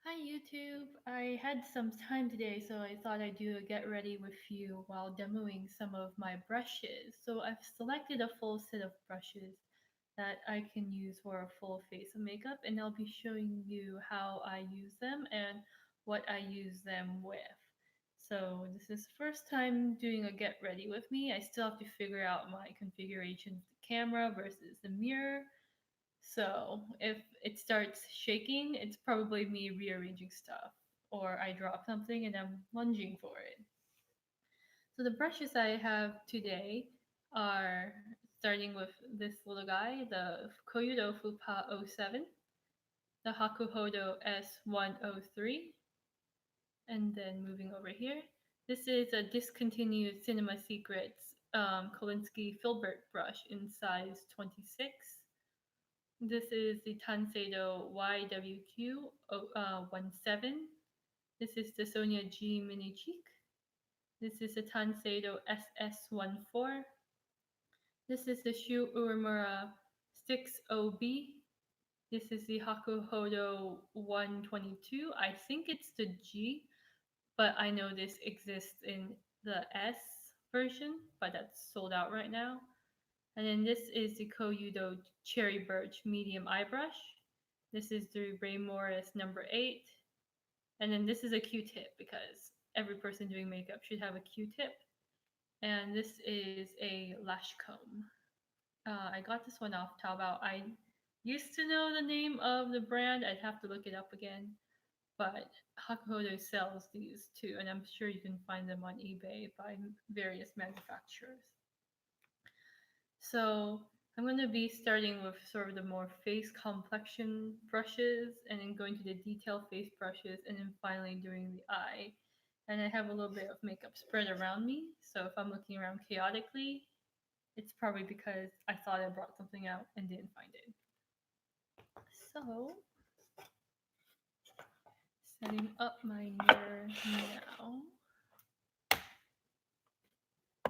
Hi YouTube! I had some time today, so I thought I'd do a get ready with you while demoing some of my brushes. So I've selected a full set of brushes that I can use for a full face of makeup, and I'll be showing you how I use them and what I use them with. So this is the first time doing a get ready with me. I still have to figure out my configuration of the camera versus the mirror, so if it starts shaking, it's probably me rearranging stuff, or I drop something and I'm lunging for it. So the brushes I have today are starting with this little guy, the Koyudo Fupa oh 07, the Hakuhodo S103, and then moving over here. This is a discontinued Cinema Secrets Kolinsky Filbert brush in size 26. This is the Tanseido YWQ 17. This is the Sonia G Mini Cheek. This is the Tanseido SS14. This is the Shu Uemura 60B. This is the Hakuhodo 122. I think it's the G, but I know this exists in the S version, but that's sold out right now. And then this is the Koyudo Cherry Birch Medium Eye Brush. This is the Ray Morris number 8. And then this is a Q-tip because every person doing makeup should have a Q-tip. And this is a lash comb. I got this one off Taobao. I used to know the name of the brand. I'd have to look it up again. But Hakuhodo sells these too, and I'm sure you can find them on eBay by various manufacturers. So I'm going to be starting with sort of the more face complexion brushes and then going to the detail face brushes and then finally doing the eye. And I have a little bit of makeup spread around me. So if I'm looking around chaotically, it's probably because I thought I brought something out and didn't find it. So setting up my mirror now.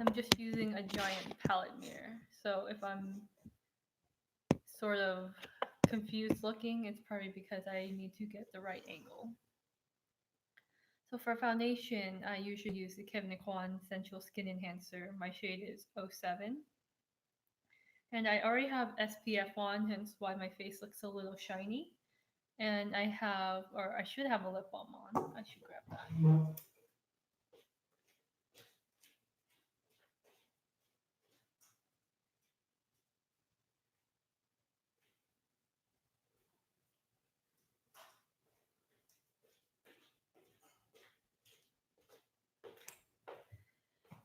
I'm just using a giant palette mirror. So if I'm sort of confused looking, it's probably because I need to get the right angle. So for foundation, I usually use the Kevin Kwan Sensual Skin Enhancer. My shade is oh 07. And I already have SPF on, hence why my face looks a little shiny. And I have, or I should have a lip balm on. I should grab that.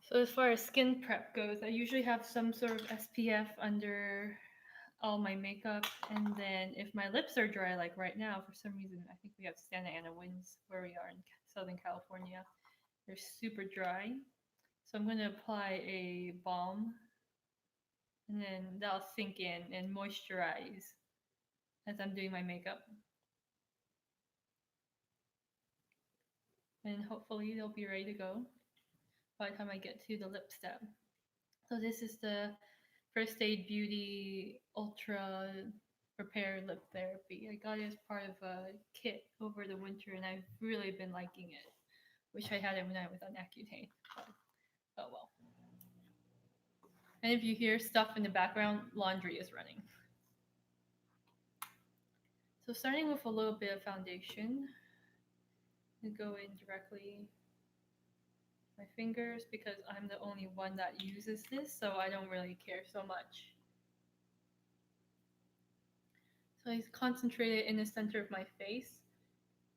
So as far as skin prep goes, I usually have some sort of SPF under all my makeup, and then if my lips are dry, like right now, for some reason, I think we have Santa Ana winds where we are in Southern California. They're super dry. So I'm going to apply a balm, and then that'll sink in and moisturize as I'm doing my makeup. And hopefully they'll be ready to go by the time I get to the lip step. So this is the First Aid Beauty Ultra Repair Lip Therapy. I got it as part of a kit over the winter, and I've really been liking it. Wish I had it when I was on Accutane, but oh well. And if you hear stuff in the background, laundry is running. So starting with a little bit of foundation, I go in directly my fingers because I'm the only one that uses this, so I don't really care so much. So I concentrate it in the center of my face.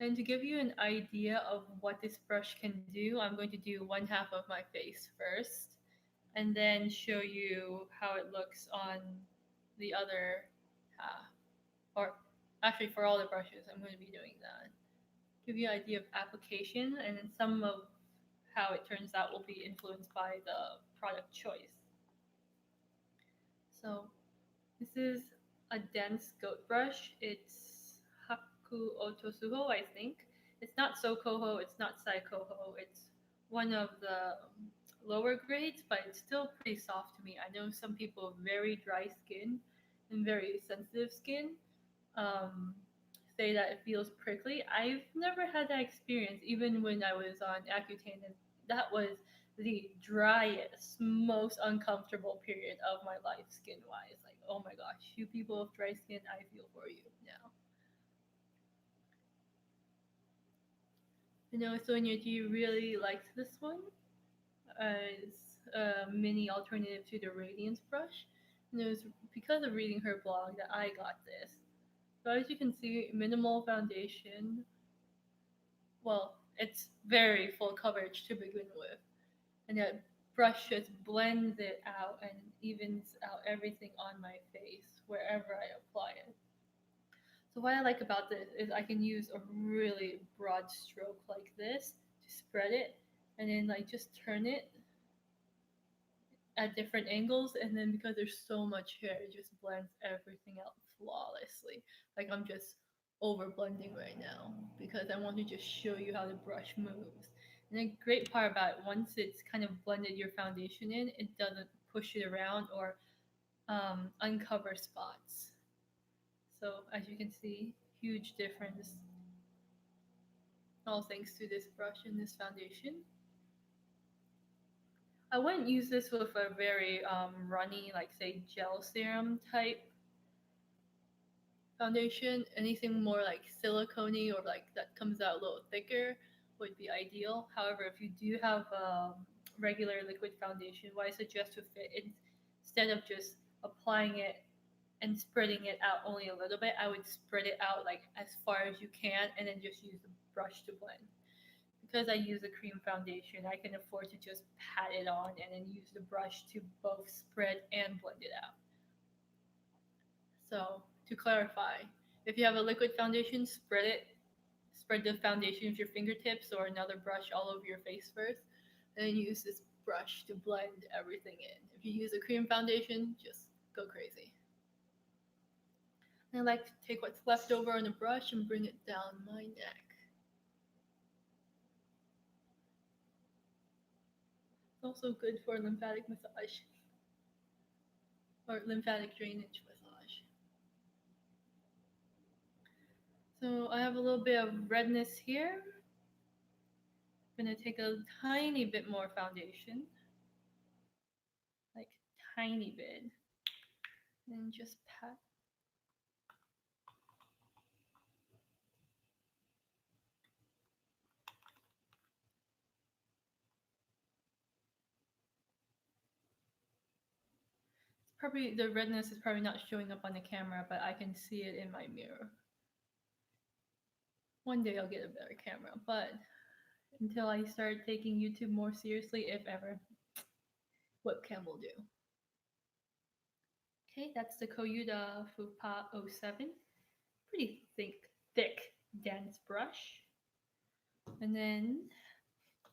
And to give you an idea of what this brush can do, I'm going to do one half of my face first, and then show you how it looks on the other half. Or actually, for all the brushes, I'm going to be doing that. Give you an idea of application, and then some of how it turns out will be influenced by the product choice. So this is a dense goat brush. It's Hakuhodo, I think. It's not Sokoho, it's not Saikoho. It's one of the lower grades, but it's still pretty soft to me. I know some people have very dry skin and very sensitive skin. Um, say that it feels prickly. I've never had that experience, even when I was on Accutane, and that was the driest, most uncomfortable period of my life, skin wise. Like, oh my gosh, you people with dry skin, I feel for you now. Sonia G really likes this one as a mini alternative to the Radiance brush. And it was because of reading her blog that I got this. So as you can see, minimal foundation. Well, it's very full coverage to begin with. And that brush just blends it out and evens out everything on my face wherever I apply it. So what I like about this is I can use a really broad stroke like this to spread it and then like just turn it at different angles, and then because there's so much hair it just blends everything out flawlessly. Like I'm just over blending right now because I want to just show you how the brush moves. And the great part about it, once it's kind of blended your foundation in, it doesn't push it around or uncover spots. So as you can see, huge difference, all thanks to this brush and this foundation. I wouldn't use this with a very runny, like say gel serum type foundation. Anything more like silicone or like that comes out a little thicker would be ideal. However, if you do have regular liquid foundation, what I suggest with it, instead of just applying it and spreading it out only a little bit, I would spread it out like as far as you can and then just use the brush to blend. Because I use a cream foundation, I can afford to just pat it on and then use the brush to both spread and blend it out. So to clarify, if you have a liquid foundation, spread the foundation with your fingertips or another brush all over your face first, and then use this brush to blend everything in. If you use a cream foundation, just go crazy. And I like to take what's left over on the brush and bring it down my neck. It's also good for lymphatic massage or lymphatic drainage massage. So I have a little bit of redness here. I'm gonna take a tiny bit more foundation, like tiny bit, and just pat. Probably the redness is probably not showing up on the camera, but I can see it in my mirror. One day I'll get a better camera, but until I start taking YouTube more seriously, if ever, webcam will do. Okay, that's the Koyudo Fupa 07. Pretty thick, dense brush. And then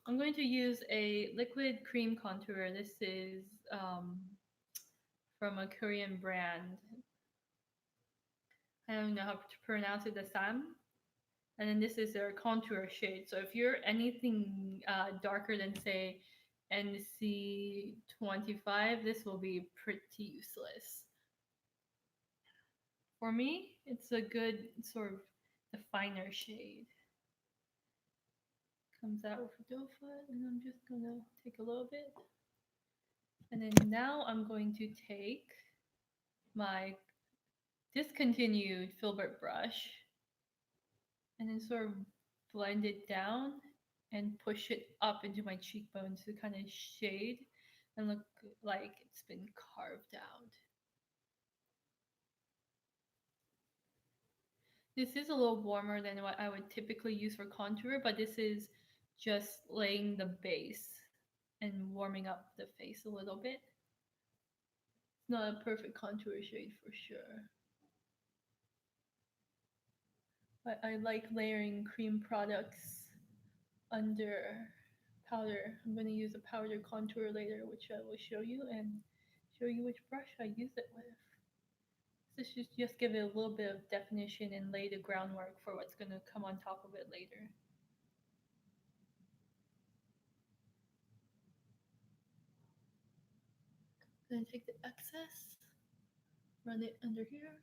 I'm going to use a liquid cream contour. This is from a Korean brand. I don't know how to pronounce it, the Sam. And then this is their contour shade. So if you're anything darker than say NC25, this will be pretty useless. For me, it's a good sort of the finer shade. Comes out with a doe foot, and I'm just gonna take a little bit. And then now I'm going to take my discontinued Filbert brush and then sort of blend it down and push it up into my cheekbones to kind of shade and look like it's been carved out. This is a little warmer than what I would typically use for contour, but this is just laying the base and warming up the face a little bit. It's not a perfect contour shade for sure. But I like layering cream products under powder. I'm going to use a powder contour later, which I will show you and show you which brush I use it with. This should just give it a little bit of definition and lay the groundwork for what's going to come on top of it later. I'm going to take the excess, run it under here.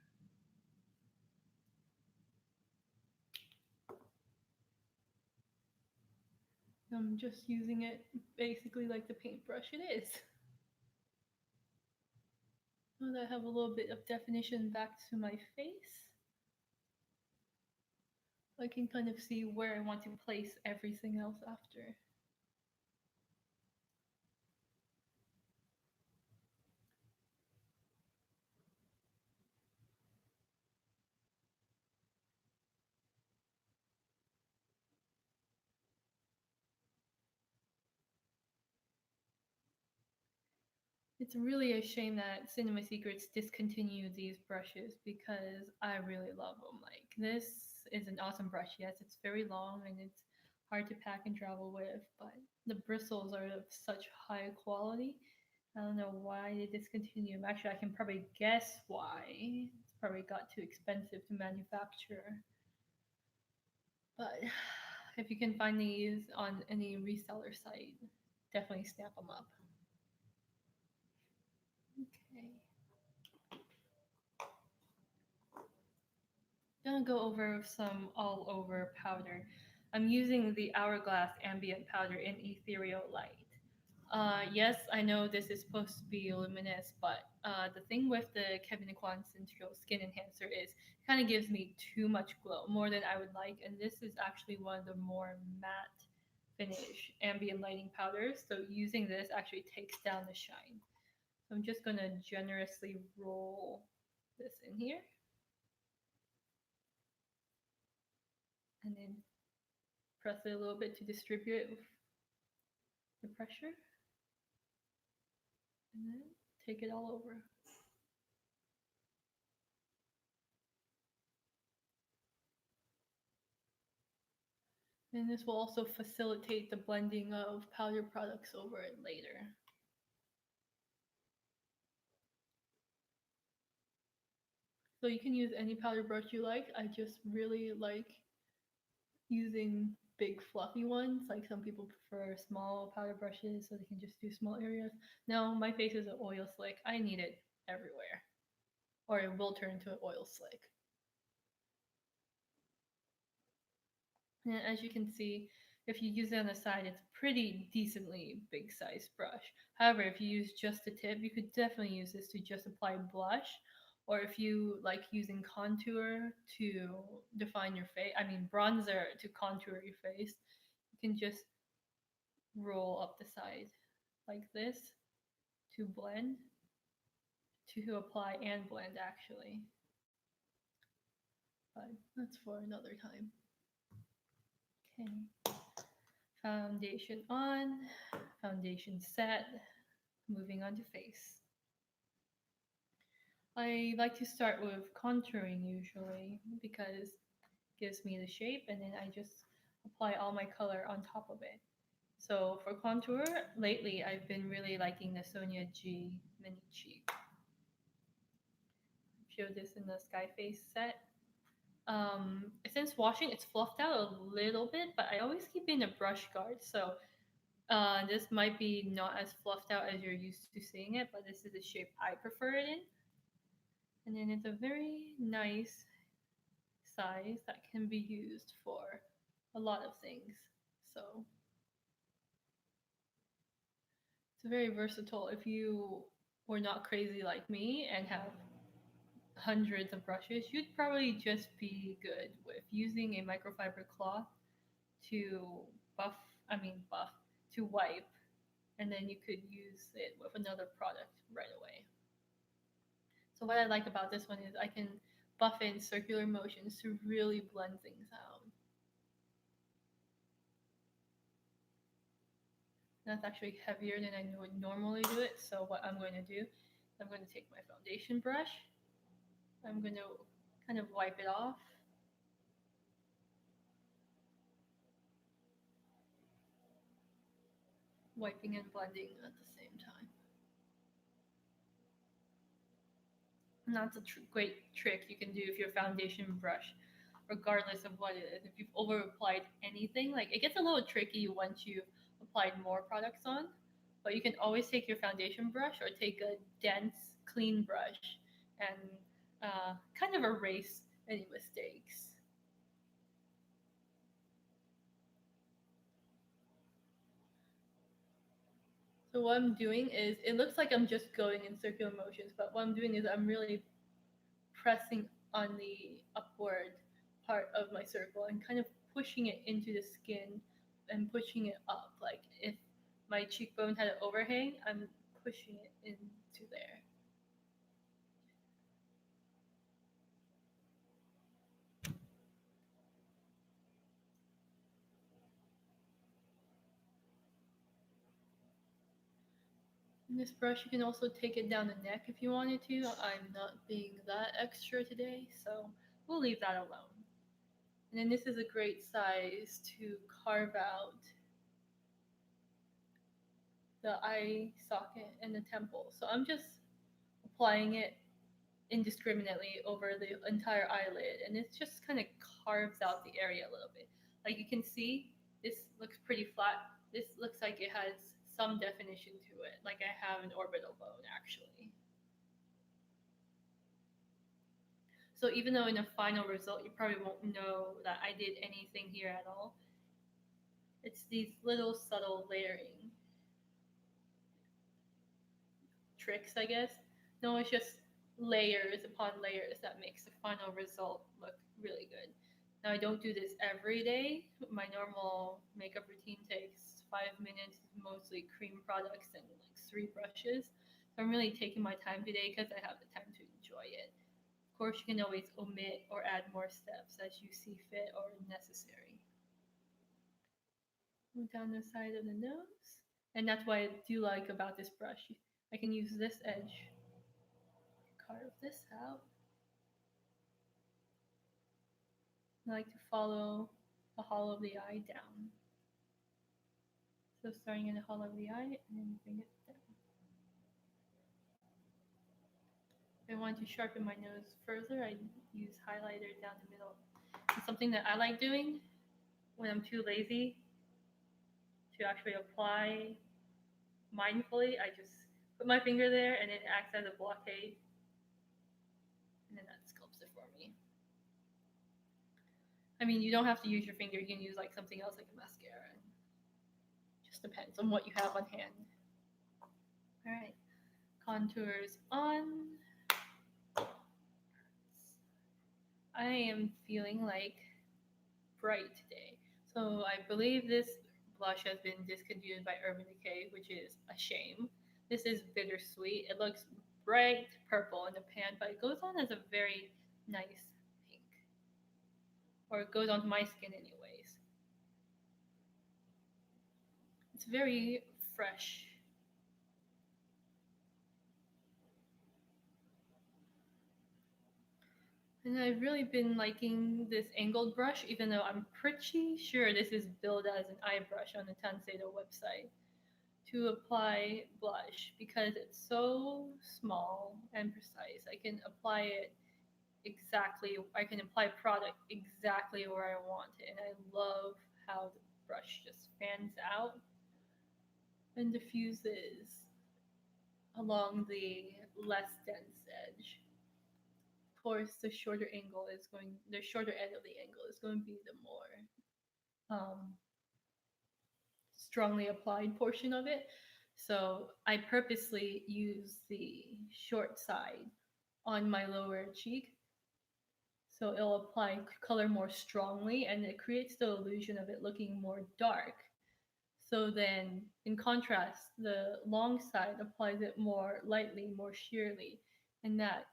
I'm just using it basically like the paintbrush it is. Now that I have a little bit of definition back to my face, I can kind of see where I want to place everything else after. It's really a shame that Cinema Secrets discontinued these brushes because I really love them. Like, this is an awesome brush. Yes, it's very long and it's hard to pack and travel with, but the bristles are of such high quality. I don't know why they discontinued them. Actually, I can probably guess why. It's probably got too expensive to manufacture. But if you can find these on any reseller site, definitely snap them up. Okay. Gonna go over some all over powder. I'm using the Hourglass Ambient Powder in Ethereal Light. Yes, I know this is supposed to be luminous, but the thing with the Kevin Kwan Central Skin Enhancer is it kind of gives me too much glow, more than I would like, and this is actually one of the more matte finish ambient lighting powders, so using this actually takes down the shine. So I'm just gonna generously roll this in here, and then press it a little bit to distribute it with the pressure, and then take it all over. And this will also facilitate the blending of powder products over it later. So you can use any powder brush you like. I just really like using big fluffy ones. Like, some people prefer small powder brushes so they can just do small areas. No, my face is an oil slick. I need it everywhere, or it will turn into an oil slick. And as you can see, if you use it on the side, it's pretty decently big size brush. However, if you use just the tip, you could definitely use this to just apply blush. Or if you like using contour to define your face, I mean bronzer to contour your face, you can just roll up the side like this to blend, to apply and blend actually. But that's for another time. Okay. Foundation on, foundation set, moving on to face. I like to start with contouring usually because it gives me the shape, and then I just apply all my color on top of it. So for contour, lately I've been really liking the Sonia G Mini Cheek. Showed this in the Sky Face set. Since washing, it's fluffed out a little bit, but I always keep in a brush guard, so this might be not as fluffed out as you're used to seeing it, but this is the shape I prefer it in. And then it's a very nice size that can be used for a lot of things. So it's very versatile. If you were not crazy like me and have hundreds of brushes, you'd probably just be good with using a microfiber cloth to buff, buff, to wipe, and then you could use it with another product right away. So what I like about this one is I can buff in circular motions to really blend things out. That's actually heavier than I would normally do it. So what I'm going to do, I'm going to take my foundation brush. I'm going to kind of wipe it off. Wiping and blending at the same time. And that's a great trick you can do if your foundation brush, regardless of what it is. If you've over applied anything, like, it gets a little tricky once you've applied more products on, but you can always take your foundation brush or take a dense, clean brush and kind of erase any mistakes. So what I'm doing is, it looks like I'm just going in circular motions, but what I'm doing is I'm really pressing on the upward part of my circle and kind of pushing it into the skin and pushing it up. Like if my cheekbone had an overhang, I'm pushing it into there. And this brush, you can also take it down the neck if you wanted to. I'm not being that extra today, so we'll leave that alone. And then this is a great size to carve out the eye socket and the temple. So I'm just applying it indiscriminately over the entire eyelid, and it just kind of carves out the area a little bit. Like you can see, this looks pretty flat. This looks like it has some definition to it, like I have an orbital bone actually. So even though in the final result you probably won't know that I did anything here at all, it's these little subtle layering tricks, I guess. No, it's just layers upon layers that makes the final result look really good. Now, I don't do this every day. My normal makeup routine takes 5 minutes, mostly cream products and like 3 brushes. So I'm really taking my time today because I have the time to enjoy it. Of course, you can always omit or add more steps as you see fit or necessary. Go down the side of the nose. And that's what I do like about this brush. I can use this edge, carve this out. I like to follow the hollow of the eye down. So starting in the hollow of the eye and then bring it down. If I want to sharpen my nose further, I use highlighter down the middle. And something that I like doing when I'm too lazy to actually apply mindfully, I just put my finger there and it acts as a blockade, and then that sculpts it for me. I mean, you don't have to use your finger, you can use like something else like a mascara. It just depends on what you have on hand. Alright, contours on. I am feeling like bright today. So I believe this blush has been discontinued by Urban Decay, which is a shame. This is bittersweet. It looks bright purple in the pan, but it goes on as a very nice pink. Or it goes onto my skin anyways. It's very fresh. And I've really been liking this angled brush, even though I'm pretty sure this is billed as an eye brush on the Tanseido website, to apply blush because it's so small and precise. I can apply it exactly, I can apply product exactly where I want it. And I love how the brush just fans out and diffuses along the less dense edge. Of course, the shorter end of the angle is going to be the more strongly applied portion of it. So I purposely use the short side on my lower cheek, so it'll apply color more strongly and it creates the illusion of it looking more dark. So then, in contrast, the long side applies it more lightly, more sheerly, and that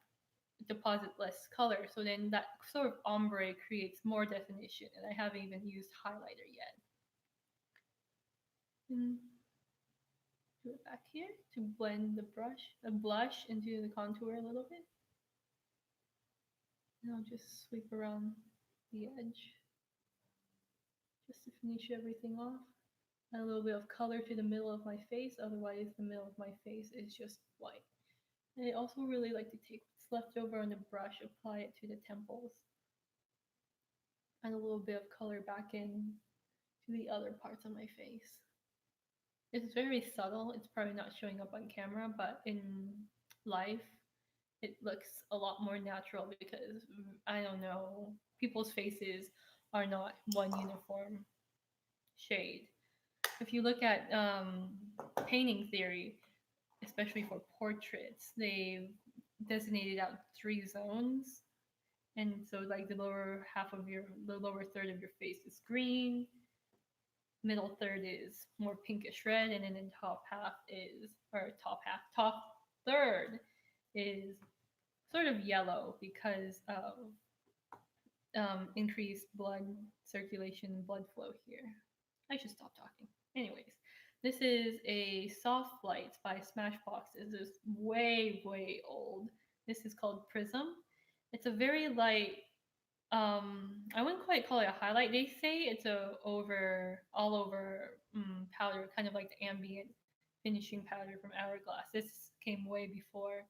deposits less color. So then that sort of ombre creates more definition, and I haven't even used highlighter yet. And do it back here to blend the blush into the contour a little bit. And I'll just sweep around the edge just to finish everything off. Add a little bit of color to the middle of my face, otherwise the middle of my face is just white. And I also really like to take what's left over on the brush, apply it to the temples. Add a little bit of color back in to the other parts of my face. It's very subtle. It's probably not showing up on camera, but in life, it looks a lot more natural because I don't know, people's faces are not one uniform shade. If you look at painting theory, especially for portraits, they've designated out three zones. And so like the lower third of your face is green, middle third is more pinkish red, and then the top third is sort of yellow because of increased blood circulation, blood flow here. I should stop talking. Anyways, this is a soft light by Smashbox. This is way, way old. This is called Prism. It's a very light, I wouldn't quite call it a highlight. They say it's a all over powder, kind of like the ambient finishing powder from Hourglass. This came way before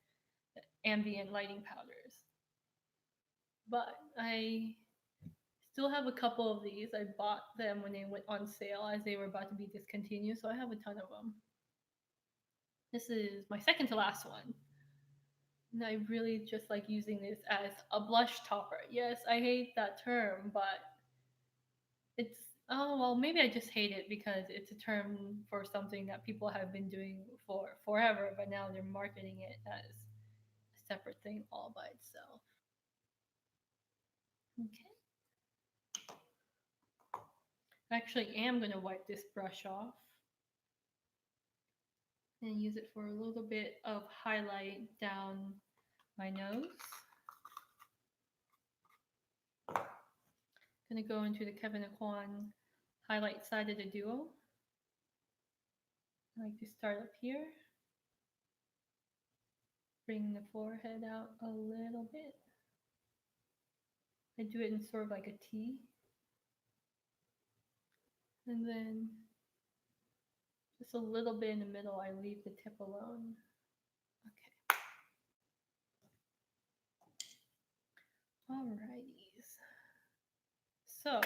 ambient lighting powders. But I still have a couple of these. I bought them when they went on sale as they were about to be discontinued, so I have a ton of them. This is my second to last one. And I really just like using this as a blush topper. Yes, I hate that term, but it's oh well, maybe I just hate it because it's a term for something that people have been doing for forever, but now they're marketing it as a separate thing all by itself. Okay. I actually am going to wipe this brush off and use it for a little bit of highlight down my nose. Gonna go into the Kevin Aquan highlight side of the duo. I like to start up here. Bring the forehead out a little bit. I do it in sort of like a T. And then just a little bit in the middle, I leave the tip alone. Okay. Alrighties. So,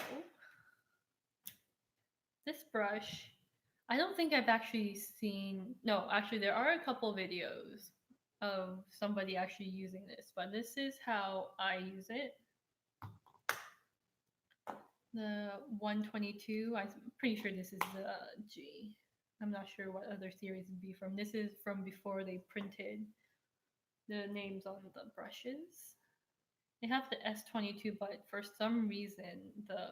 this brush, I don't think I've actually seen, no, actually there are a couple videos of somebody actually using this, but this is how I use it. The 122, I'm pretty sure this is the G. I'm not sure what other series would be from. This is from before they printed the names on the brushes. They have the S22, but for some reason the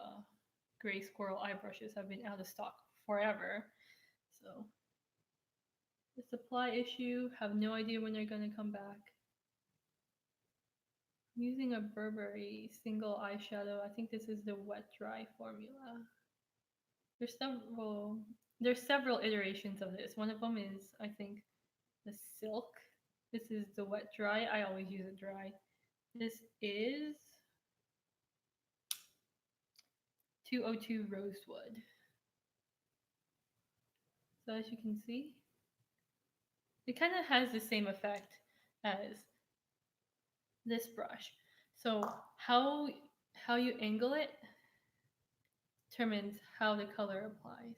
gray squirrel eye brushes have been out of stock forever. So the supply issue, have no idea when they're gonna come back. I'm using a Burberry single eyeshadow. I think this is the wet dry formula. There's several iterations of this. One of them is I think the silk. This is the wet dry. I always use it dry. This is 202 rosewood. So as you can see, it kind of has the same effect as this brush. So how you angle it determines how the color applies.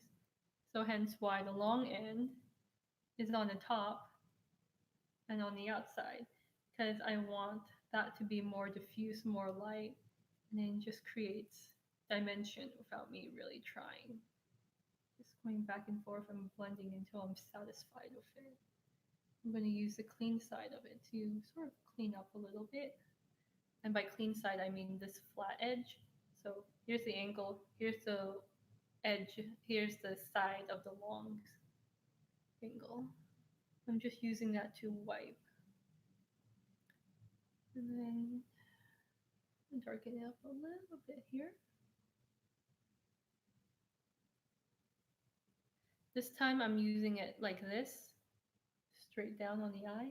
So hence why the long end is on the top and on the outside, because I want that to be more diffuse, more light, and then just creates dimension without me really trying. Just going back and forth and blending until I'm satisfied with it. I'm going to use the clean side of it to sort of clean up a little bit. And by clean side, I mean this flat edge. So here's the angle, here's the edge, here's the side of the long angle. I'm just using that to wipe. And then darken it up a little bit here. This time I'm using it like this, straight down on the eye,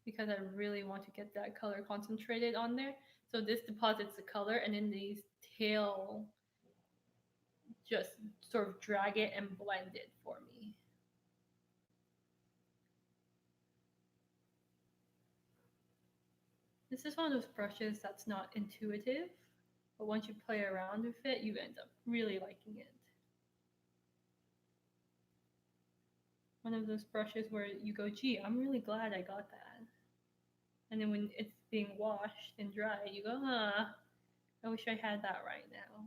because I really want to get that color concentrated on there. So this deposits the color, and then these tail just sort of drag it and blend it for me. This is one of those brushes that's not intuitive, but once you play around with it, you end up really liking it. One of those brushes where you go, gee, I'm really glad I got that. And then when it's being washed and dried, you go, I wish I had that right now.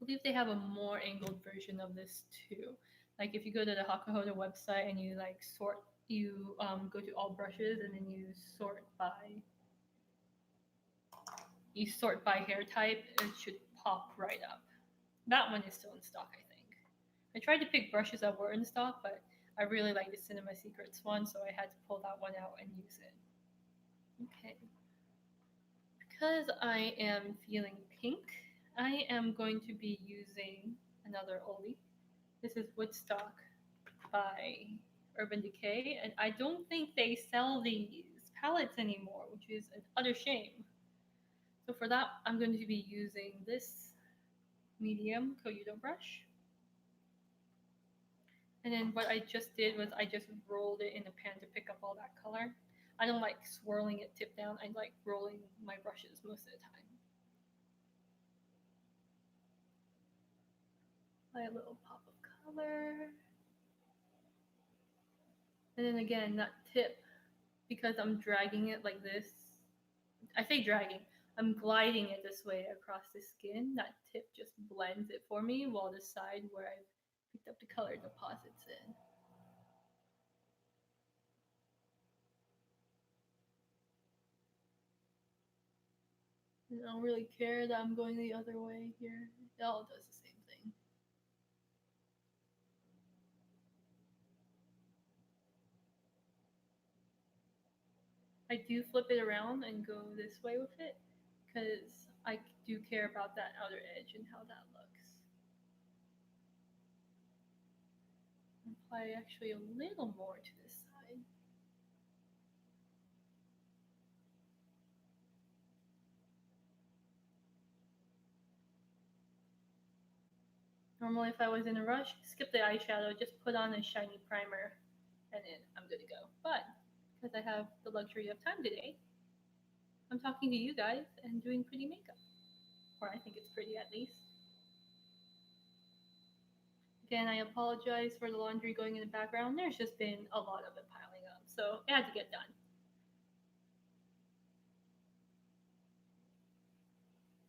believe they have a more angled version of this too. Like if you go to the Hakuhodo website and you like sort, you go to all brushes and then you sort by hair type, it should pop right up. That one is still in stock, I think. I tried to pick brushes that were in stock, but I really like the Cinema Secrets one, so I had to pull that one out and use it. Okay. Because I am feeling pink, I am going to be using another oldie. This is Woodstock by Urban Decay, and I don't think they sell these palettes anymore, which is an utter shame. So for that, I'm going to be using this medium Koyudo brush. And then what I just did was I just rolled it in the pan to pick up all that color. I don't like swirling it tip down. I like rolling my brushes most of the time. Apply a little pop of color. And then again, that tip, because I'm dragging it like this, I say dragging, I'm gliding it this way across the skin. That tip just blends it for me, while the side where I've picked up the color deposits in. And I don't really care that I'm going the other way here. It all does the same thing. I do flip it around and go this way with it because I do care about that outer edge and how that looks. Apply actually a little more to this side. Normally, if I was in a rush, skip the eyeshadow, just put on a shiny primer, and then I'm good to go. But because I have the luxury of time today, I'm talking to you guys and doing pretty makeup. Or I think it's pretty at least. Again, I apologize for the laundry going in the background. There's just been a lot of it piling up, so it had to get done.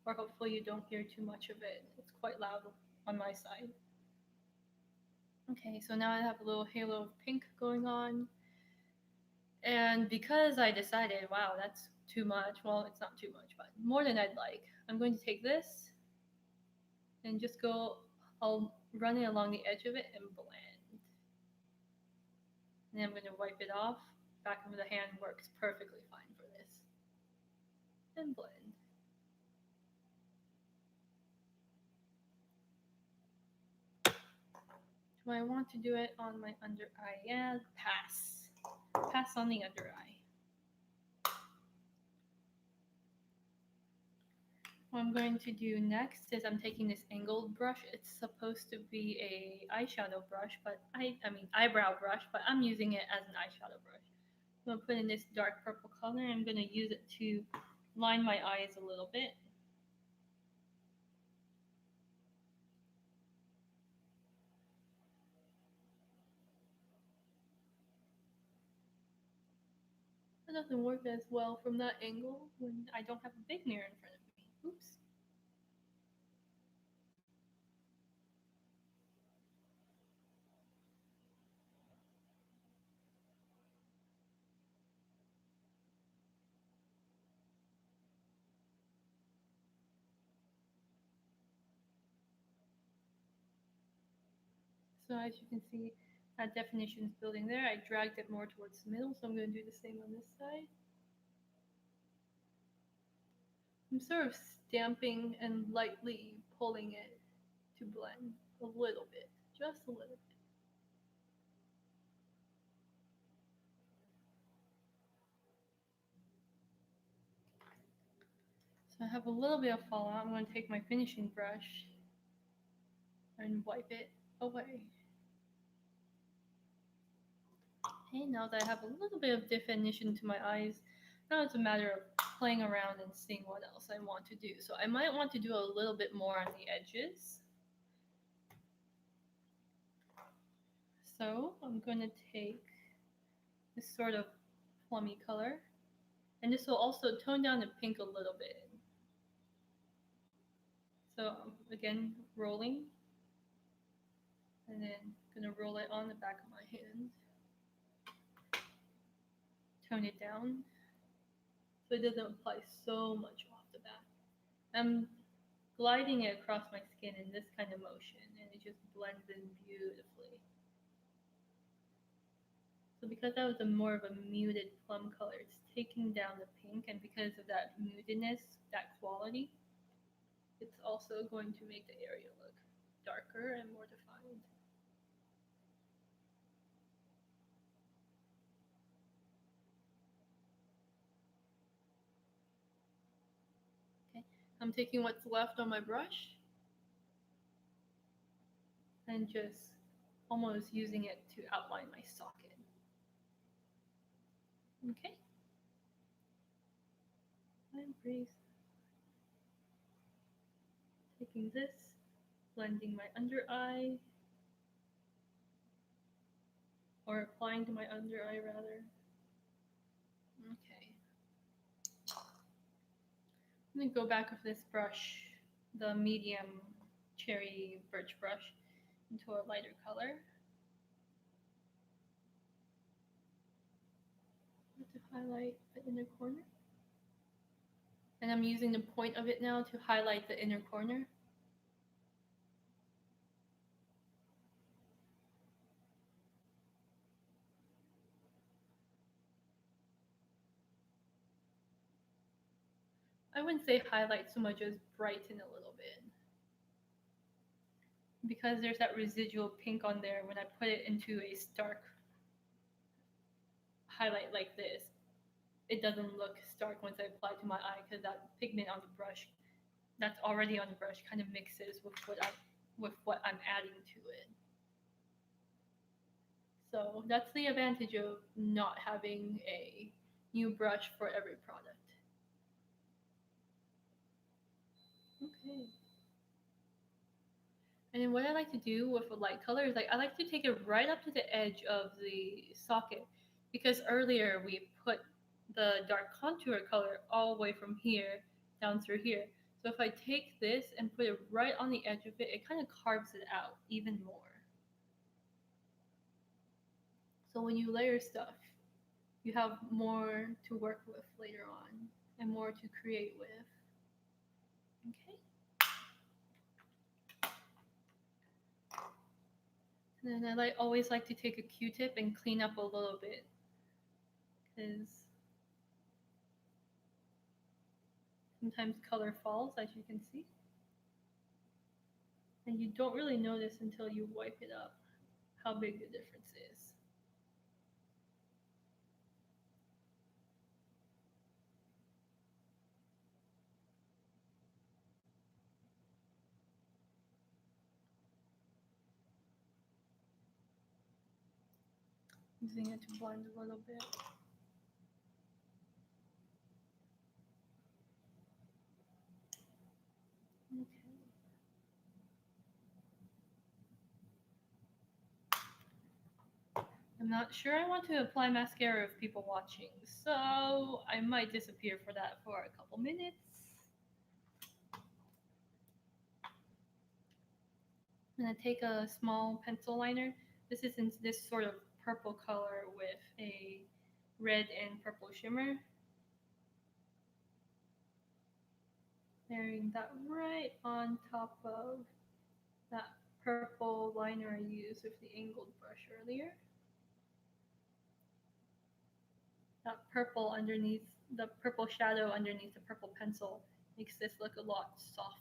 Or hopefully you don't hear too much of it. It's quite loud on my side. Okay, so now I have a little halo of pink going on. And because I decided, wow, that's too much. Well, it's not too much, but more than I'd like. I'm going to take this and just go, I'll run it along the edge of it and blend. And then I'm going to wipe it off. Back of the hand works perfectly fine for this. And blend. Do I want to do it on my under eye? Yeah, pass. Pass on the under eye. What I'm going to do next is I'm taking this angled brush. It's supposed to be a eyeshadow brush, but I mean eyebrow brush, but I'm using it as an eyeshadow brush. I'm gonna put in this dark purple color. I'm gonna use it to line my eyes a little bit. It doesn't work as well from that angle when I don't have a big mirror in front of me. Oops. So as you can see, that definition is building there. I dragged it more towards the middle, so I'm going to do the same on this side. I'm sort of stamping and lightly pulling it to blend a little bit, just a little bit. So I have a little bit of fallout. I'm going to take my finishing brush and wipe it away. Okay, now that I have a little bit of definition to my eyes, now it's a matter of playing around and seeing what else I want to do. So I might want to do a little bit more on the edges. So I'm going to take this sort of plummy color, and this will also tone down the pink a little bit. So again, rolling, and then gonna roll it on the back of my hand. Tone it down so it doesn't apply so much off the bat. I'm gliding it across my skin in this kind of motion, and it just blends in beautifully. So because that was a more of a muted plum color, it's taking down the pink, and because of that mutedness, that quality, it's also going to make the area look darker and more defined. Okay, I'm taking what's left on my brush and just almost using it to outline my socket. Okay, and breathe. Taking this, blending my under eye, or applying to my under eye rather. Okay. I'm gonna go back with this brush, the medium cherry birch brush, into a lighter color. To highlight the inner corner. And I'm using the point of it now to highlight the inner corner. I wouldn't say highlight so much as brighten a little bit. Because there's that residual pink on there, when I put it into a stark highlight like this, it doesn't look stark once I apply to my eye because that pigment on the brush that's already on the brush kind of mixes with what I'm adding to it. So that's the advantage of not having a new brush for every product. Okay. And then what I like to do with a light color is I like to take it right up to the edge of the socket because earlier we put the dark contour color all the way from here down through here. So if I take this and put it right on the edge of it, it kind of carves it out even more. So when you layer stuff, you have more to work with later on and more to create with. Okay. And then I always like to take a Q-tip and clean up a little bit because sometimes color falls, as you can see. And you don't really notice until you wipe it up how big the difference is. Using it to blend a little bit. Okay. I'm not sure I want to apply mascara with people watching, so I might disappear for that for a couple minutes. I'm going to take a small pencil liner. This is in this sort of purple color with a red and purple shimmer. Layering that right on top of that purple liner I used with the angled brush earlier. That purple underneath, the purple shadow underneath the purple pencil makes this look a lot softer.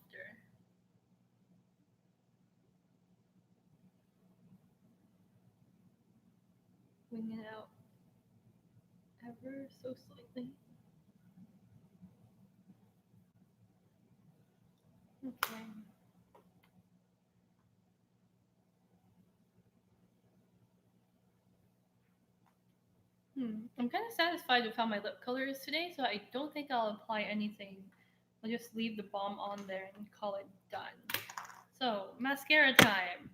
Wing it out ever so slightly. Okay. I'm kind of satisfied with how my lip color is today, so I don't think I'll apply anything. I'll just leave the balm on there and call it done. So, mascara time.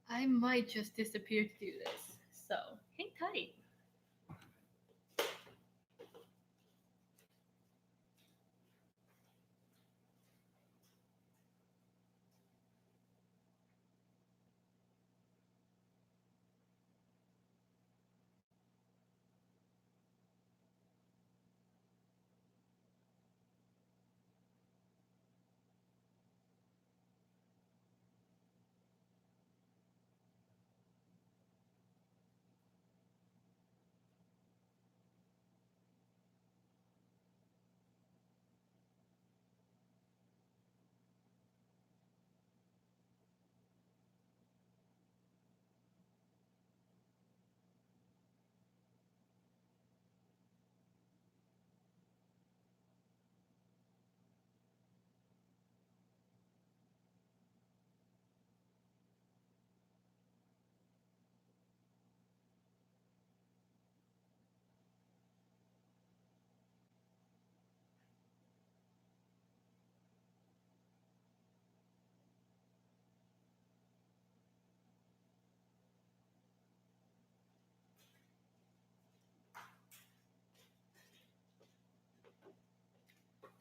I might just disappear to do this, so hang tight.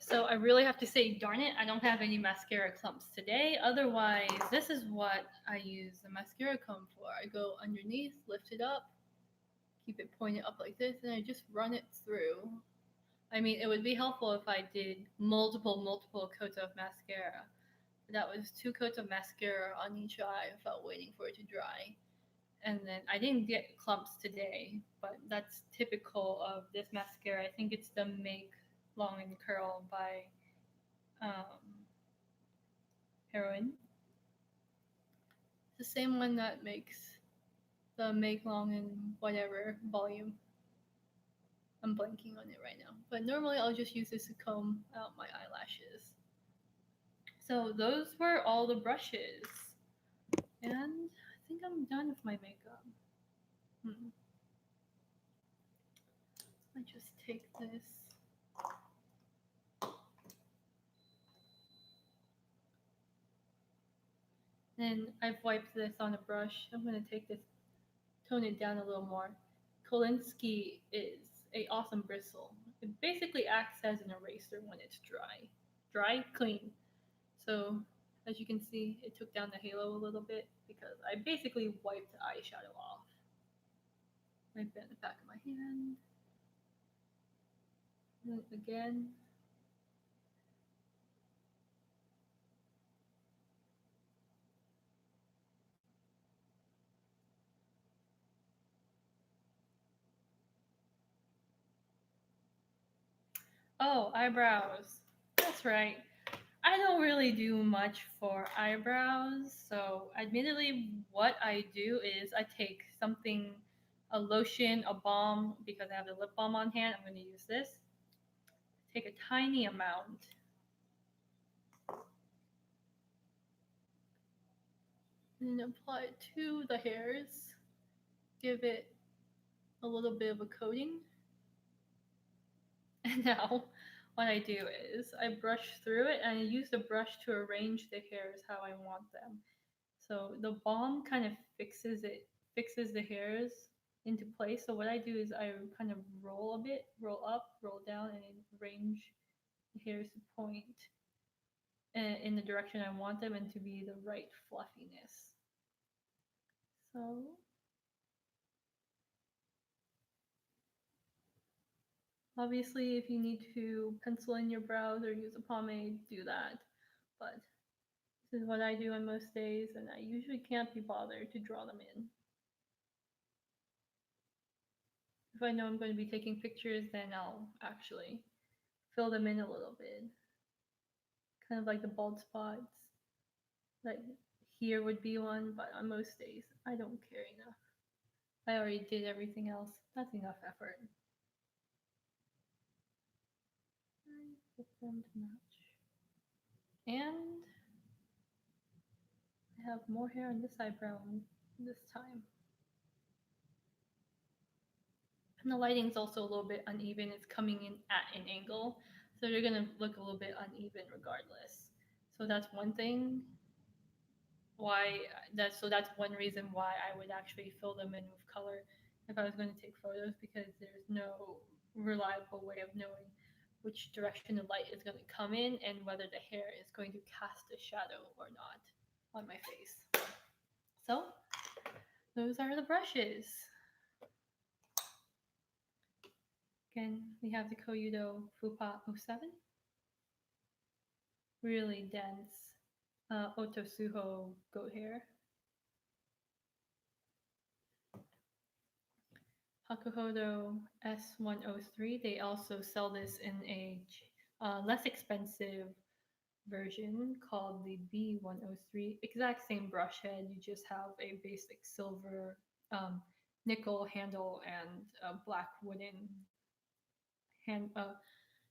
So I really have to say, darn it, I don't have any mascara clumps today. Otherwise, this is what I use the mascara comb for. I go underneath, lift it up, keep it pointed up like this, and I just run it through. I mean, it would be helpful if I did multiple coats of mascara. But that was 2 coats of mascara on each eye without waiting for it to dry. And then I didn't get clumps today, but that's typical of this mascara. I think it's the Make Long and Curl by Heroin. It's the same one that makes the Make Long and whatever volume. I'm blanking on it right now. But normally I'll just use this to comb out my eyelashes. So those were all the brushes. And I think I'm done with my makeup. Hmm. I just take this. And I've wiped this on a brush. I'm going to take this, tone it down a little more. Kolinsky is a awesome bristle. It basically acts as an eraser when it's dry. Dry, clean. So as you can see, it took down the halo a little bit because I basically wiped the eyeshadow off. Wipe it on the back of my hand. And again. Oh, eyebrows. That's right. I don't really do much for eyebrows. So, admittedly, what I do is I take something, a lotion, a balm, because I have the lip balm on hand. I'm going to use this. Take a tiny amount and apply it to the hairs. Give it a little bit of a coating. And now, what I do is I brush through it and I use the brush to arrange the hairs how I want them. So the balm kind of fixes the hairs into place. So what I do is I kind of roll a bit, roll up, roll down, and arrange the hairs to point in the direction I want them and to be the right fluffiness. So obviously, if you need to pencil in your brows or use a pomade, do that. But this is what I do on most days, and I usually can't be bothered to draw them in. If I know I'm going to be taking pictures, then I'll actually fill them in a little bit. Kind of like the bald spots. Like here would be one, but on most days, I don't care enough. I already did everything else. That's enough effort. I get them to match. And I have more hair on this eyebrow this time. And the lighting's also a little bit uneven. It's coming in at an angle, so they're gonna look a little bit uneven regardless. So that's one thing why that's one reason why I would actually fill them in with color if I was going to take photos, because there's no reliable way of knowing which direction the light is going to come in and whether the hair is going to cast a shadow or not on my face. So those are the brushes. Again, we have the Koyudo Fupa 07. Really dense Otosuho goat hair. Hakuhodo S103. They also sell this in a less expensive version called the B103. Exact same brush head. You just have a basic silver nickel handle and a black wooden hand.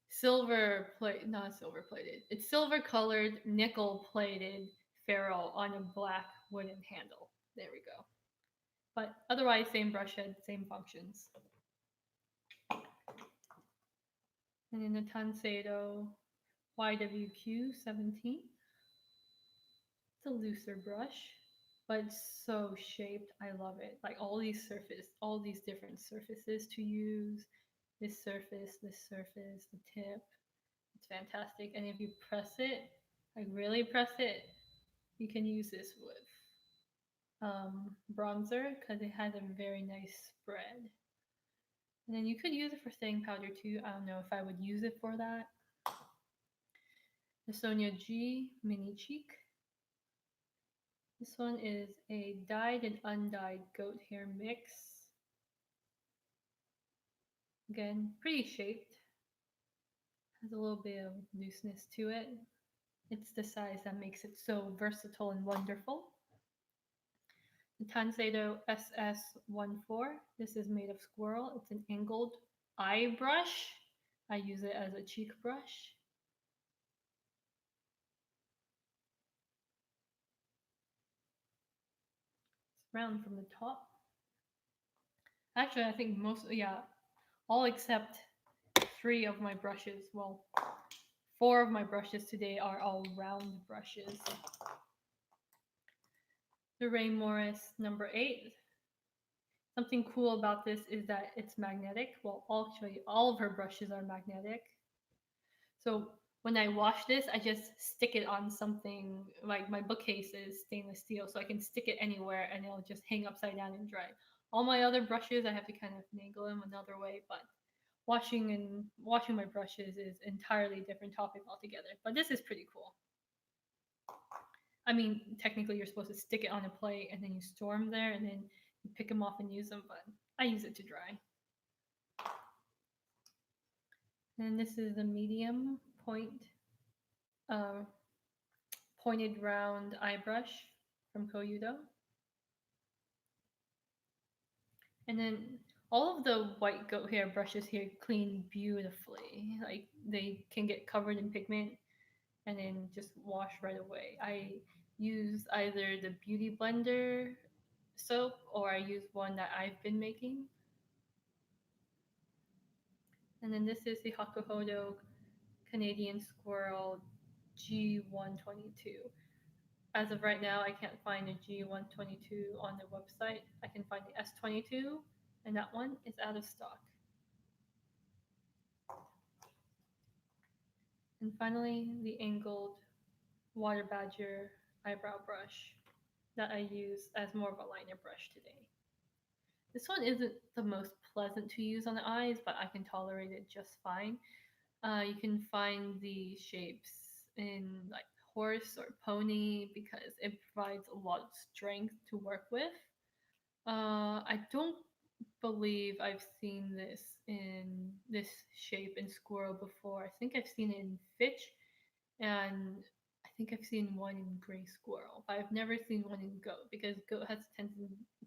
Silver plate, not silver plated. It's silver colored, nickel plated ferrule on a black wooden handle. There we go. But otherwise, same brush head, same functions. And in the Tanseido YWQ17, it's a looser brush, but it's so shaped. I love it. Like all these different surfaces to use. This surface, the tip. It's fantastic. And if you press it, like really press it, you can use this with bronzer because it has a very nice spread. And then you could use it for setting powder too. I don't know if I would use it for that. The Sonia G Mini Cheek. This one is a dyed and undyed goat hair mix. Again, pretty shaped. Has a little bit of looseness to it. It's the size that makes it so versatile and wonderful. The Tanseido SS14. This is made of squirrel. It's an angled eye brush. I use it as a cheek brush. It's round from the top. Actually, I think all except three of my brushes. Well, four of my brushes today are all round brushes. The Ray Morris number 8. Something cool about this is that it's magnetic. Well, actually, all of her brushes are magnetic. So when I wash this, I just stick it on something, like my bookcase is stainless steel, so I can stick it anywhere and it'll just hang upside down and dry. All my other brushes, I have to kind of finagle them another way, but washing my brushes is entirely different topic altogether. But this is pretty cool. I mean, technically you're supposed to stick it on a plate and then you store them there and then you pick them off and use them, but I use it to dry. And this is the medium uh, pointed round eye brush from Koyudo. And then all of the white goat hair brushes here clean beautifully. Like they can get covered in pigment and then just wash right away. I use either the Beauty Blender soap or I use one that I've been making. And then this is the Hakuhodo Canadian Squirrel G122. As of right now, I can't find a G122 on the website. I can find the S22, and that one is out of stock. And finally, the angled Water Badger eyebrow brush that I use as more of a liner brush today. This one isn't the most pleasant to use on the eyes, but I can tolerate it just fine. You can find the shapes in like horse or pony because it provides a lot of strength to work with. I don't believe I've seen this in this shape in squirrel before. I think I've seen it in Fitch, and I think I've seen one in gray squirrel, but I've never seen one in goat because goat has a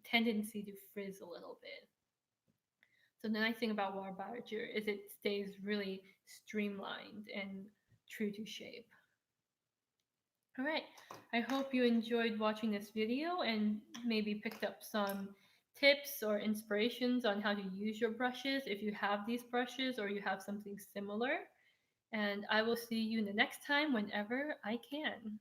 tendency to frizz a little bit. So the nice thing about water badger is it stays really streamlined and true to shape. All right, I hope you enjoyed watching this video and maybe picked up some tips or inspirations on how to use your brushes if you have these brushes or you have something similar. And I will see you in the next time whenever I can.